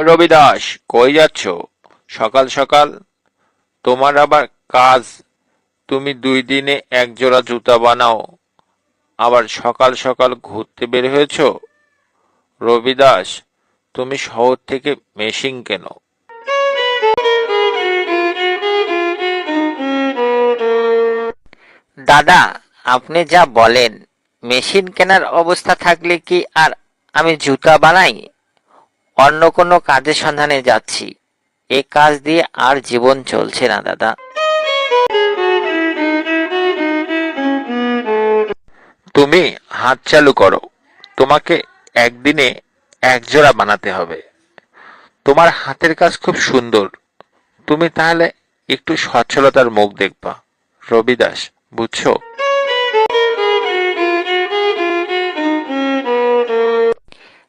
রবি দাস, কই যাচ্ছ সকাল সকাল? তোমার আবার কাজ? তুমি 2 দিনে এক জোড়া জুতা বানাও, আবার সকাল সকাল ঘুরতে বের হয়েছো? রবি দাস, তুমি শহর থেকে মেশিন কেনো। দাদা, আপনি যা বলেন! মেশিন কেনার অবস্থা থাকলে কি আর আমি জুতা বানাই? অন্য কোনো কাজের সন্ধানে যাচ্ছি। এ কাজ দিয়ে আর জীবন চলছে না দাদা। তুমি হাত চালু করো, তোমাকে একদিনে এক জোড়া বানাতে হবে। তোমার হাতের কাজ খুব সুন্দর, তুমি তাহলে একটু সচ্ছলতার মুখ দেখবা। রবি দাস, বুঝছো?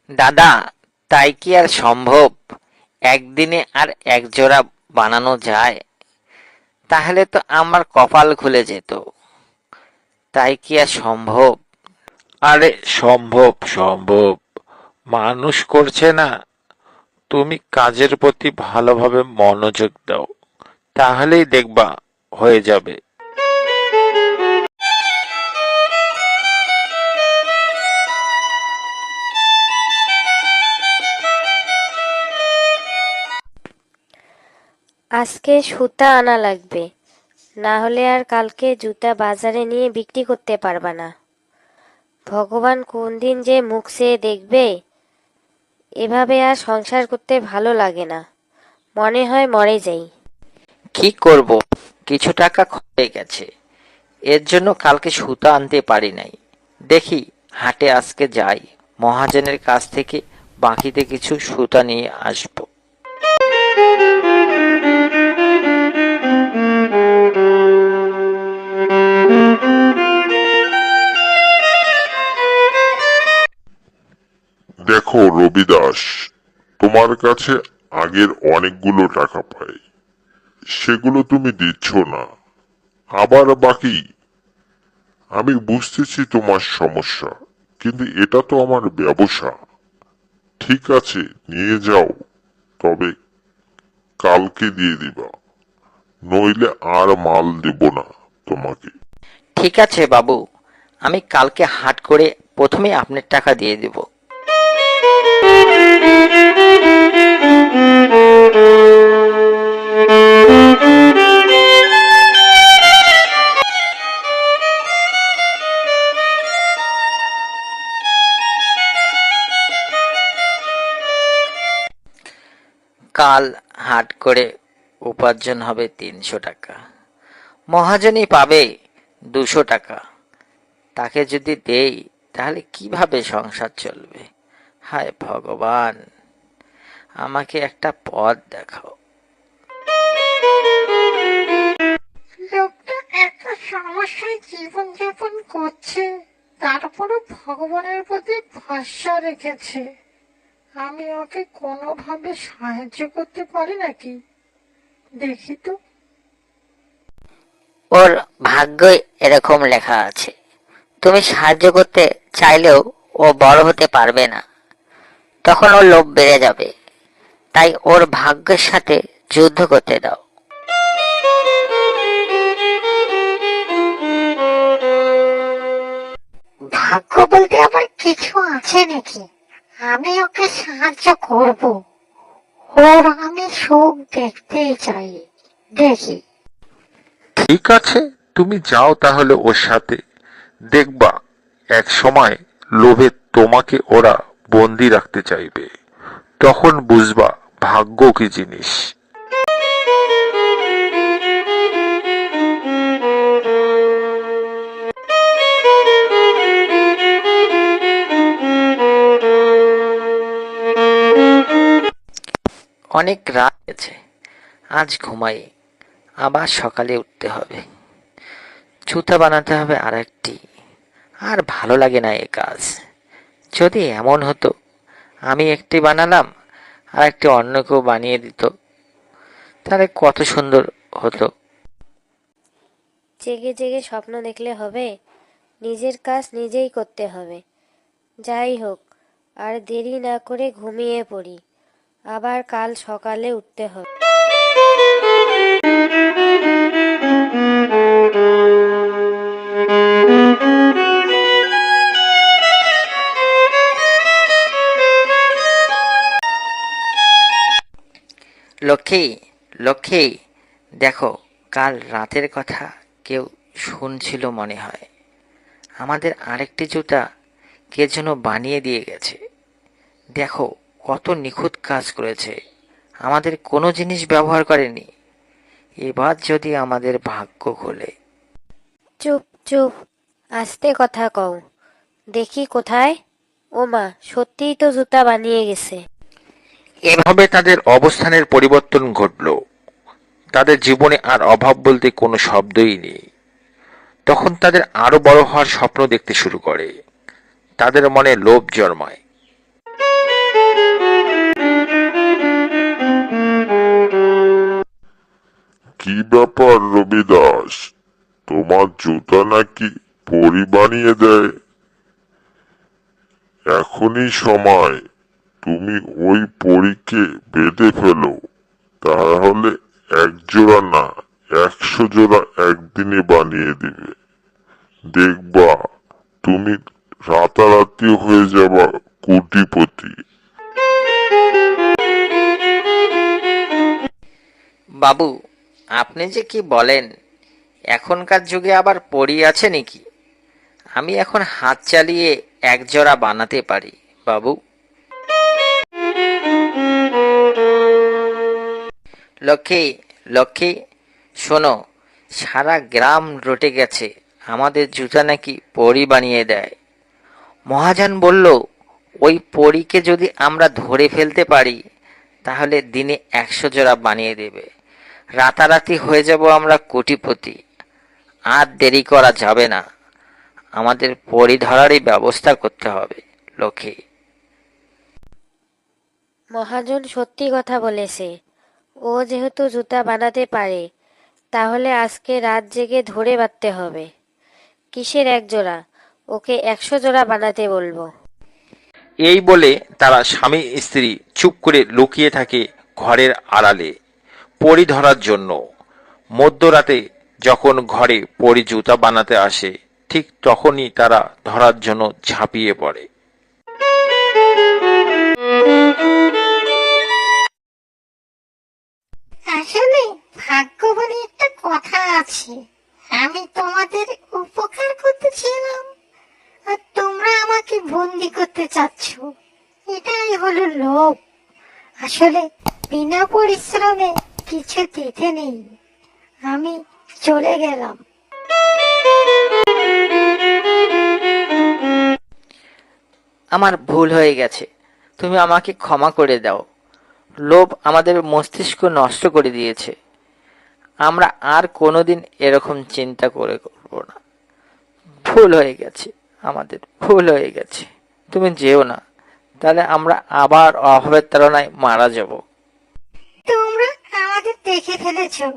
দাদা, তাই কি আর সম্ভব? একদিনে আর এক জোড়া বানানো যায়? তাহলে তো আমার কপাল খুলে যেত। তাই কি আর সম্ভব? আরে সম্ভব সম্ভব, মানুষ করছে না। তুমি কাজের প্রতি ভালোভাবে মনোযোগ দাও, তাহলেই দেখবা হয়ে যাবে। আজকে সুতা আনা লাগবে, না হলে আর কালকে জুতা বাজারে নিয়ে বিক্রি করতে পারবা না। ভগবান কোন দিন যে মুখ চেয়ে দেখবে। এভাবে আর সংসার করতে ভালো লাগে না, মনে হয় মরে যাই। কি করব? কিছু টাকা খরচ গেছে, এর জন্য কালকে সুতা আনতে পারি নাই। দেখি, হাটে আজকে যাই, মহাজনের কাছ থেকে বাকিতে কিছু সুতা নিয়ে আসবো। দেখো রবি দাস, তোমার কাছে আগের অনেকগুলো টাকা পাই, সেগুলো তুমি দিচ্ছ না, আবার বাকি। আমি বুঝতেছি তোমার সমস্যা, কিন্তু এটা তো আমার ব্যবসা। ঠিক আছে, নিয়ে যাও, তবে কালকে দিয়ে দিবা, নইলে আর মাল দেব না তোমাকে। ঠিক আছে বাবু, আমি কালকে হাট করে প্রথমে আপনার টাকা দিয়ে দেব। কাল হাট করে উপার্জন হবে 300 টাকা, মহাজনই পাবে 200 টাকা। তাকে যদি দেই, তাহলে কিভাবে সংসার চলবে? হায় ভগবান, আমাকে একটা পথ দেখাও। লোকটা এত সমস্যায় জীবনযাপন করছে, তারপরও ভগবানের প্রতি ভরসা রেখেছে। আমি ওকে কোনোভাবে সাহায্য করতে পারি নাকি, দেখি তো। ওর ভাগ্যই এরকম লেখা আছে। তুমি সাহায্য করতে চাইলেও ও বড় হতে পারবে না, তখন ওর লোভ বেড়ে যাবে। তাই ওর ভাগ্যের সাথে যুদ্ধ করতে দাও। ভাগ্য বলতে আবার কিছু আছে নাকি? আমি ওকে সাহায্য করব, ওর আমি সুখ দেখতেই চাই, দেখি। ঠিক আছে, তুমি যাও তাহলে ওর সাথে, দেখবা এক সময় লোভে তোমাকে ওরা বন্দি রাখতে চাইবে, তখন বুঝবা ভাগ্য কি জিনিস। অনেক রাত গেছে, আজ ঘুমাই, আবার সকালে উঠতে হবে। জুতা বানাতে হবে আর একটি। আর ভালো লাগে না এ কাজ। যদি এমন হতো, আমি একটি বানালাম আর একটি অন্য কেউ বানিয়ে দিত, তাহলে কত সুন্দর হতো। জেগে জেগে স্বপ্ন দেখলে হবে? নিজের কাজ নিজেই করতে হবে। যাই হোক, আর দেরি না করে ঘুমিয়ে পড়ি। আবার কাল সকালে উঠতে হবে। লক্ষ্মী, লক্ষ্মী, দেখো কাল রাতের কথা কেউ শুনছিল মনে হয়। আমাদের আরেকটি জুতা কে যেন বানিয়ে দিয়ে গেছে। দেখো কত নিখুঁত কাজ করেছে, আমাদের কোনো জিনিস ব্যবহার করেনি। এবার যদি আমাদের ভাগ্য খোলে। চুপ চুপ, আস্তে কথা কও। দেখি কোথায়। ও মা, সত্যিই তো জুতা বানিয়ে গেছে। এভাবে তাদের অবস্থানের পরিবর্তন ঘটল। তাদের জীবনে আর অভাব বলতে কোনো শব্দই নেই। তখন তাদের আরো বড় হওয়ার স্বপ্ন দেখতে শুরু করে। তাদের মনে লোভ জন্মায়। কি ব্যাপার রবি দাস, তোমার জুতা নাকি পরি বানিয়ে দেয়? এখনই সময়, তুমি ওই পরীকে বেঁধে ফেলো। তাহলে এক জোড়া না, 100 জোড়া একদিনে বানিয়ে দিবে। দেখবা তুমি রাতারাতি হয়ে যাবা কোটিপতি। বাবু, আপনি যে কি বলেন! এখনকার যুগে আবার পরী আছে নাকি? আমি এখন হাত চালিয়ে এক জোড়া বানাতে পারি বাবু। লক্ষ্মী, লক্ষ্মী, শোনো, সারা গ্রাম রটে গেছে আমাদের জুতা নাকি পরী বানিয়ে দেয়। মহাজন বলল, ওই পরীকে যদি আমরা ধরে ফেলতে পারি তাহলে দিনে 100 জোড়া বানিয়ে দেবে। রাতারাতি হয়ে যাব আমরা কোটিপতি। আর দেরি করা যাবে না, আমাদের পরী ধরারই ব্যবস্থা করতে হবে লক্ষ্মী। মহাজন সত্যি কথা বলেছে। ও যেহেতু জুতা বানাতে পারে, তাহলে আজকে রাত জেগে ধরে বাঁধতে হবে। কিসের এক জোড়া, ওকে 100 জোড়া বানাতে বলবো। এই বলে তারা স্বামী স্ত্রী চুপ করে লুকিয়ে থাকে ঘরের আড়ালে পরী ধরার জন্য। মধ্যরাতে যখন ঘরে পরী জুতা বানাতে আসে, ঠিক তখনই তারা ধরার জন্য ঝাঁপিয়ে পড়ে। আসলে ভাগ্য বলে একটা কথা আছে। আমি তোমাদের উপকার করতেছিলাম আর তোমরা আমাকে বন্দি করতে চাচ্ছ। এটাই হলো লোভ। আসলে বিনা পরিশ্রমে কিছু দিতে নেই। আমি চলে গেলাম। আমার ভুল হয়ে গেছে, তুমি আমাকে ক্ষমা করে দাও। লোভ আমাদের মস্তিষ্ক নষ্ট করে দিয়েছে। আমরা আর কোনোদিন এরকম চিন্তা করব না। ভুল হয়ে গেছে, আমাদের ভুল হয়ে গেছে। তুমি যেও না, তাহলে আমরা আবার অভাবের তাড়নায় মারা যাব। তোমরা আমাদের দেখে ফেলেছো।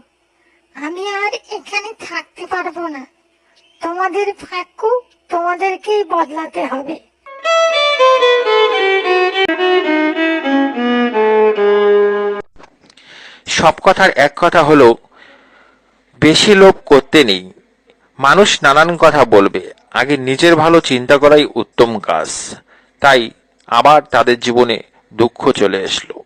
আমি আর এখানে থাকতে পারবো না। তোমাদের ভাগ্য তোমাদেরকেই বদলাতে হবে। সব কথার এক কথা হলো, বেশি লোভ করতে নেই। মানুষ নানান কথা বলবে, আগে নিজের ভালো চিন্তা করাই উত্তম কাজ। তাই আবার তাদের জীবনে দুঃখ চলে আসলো।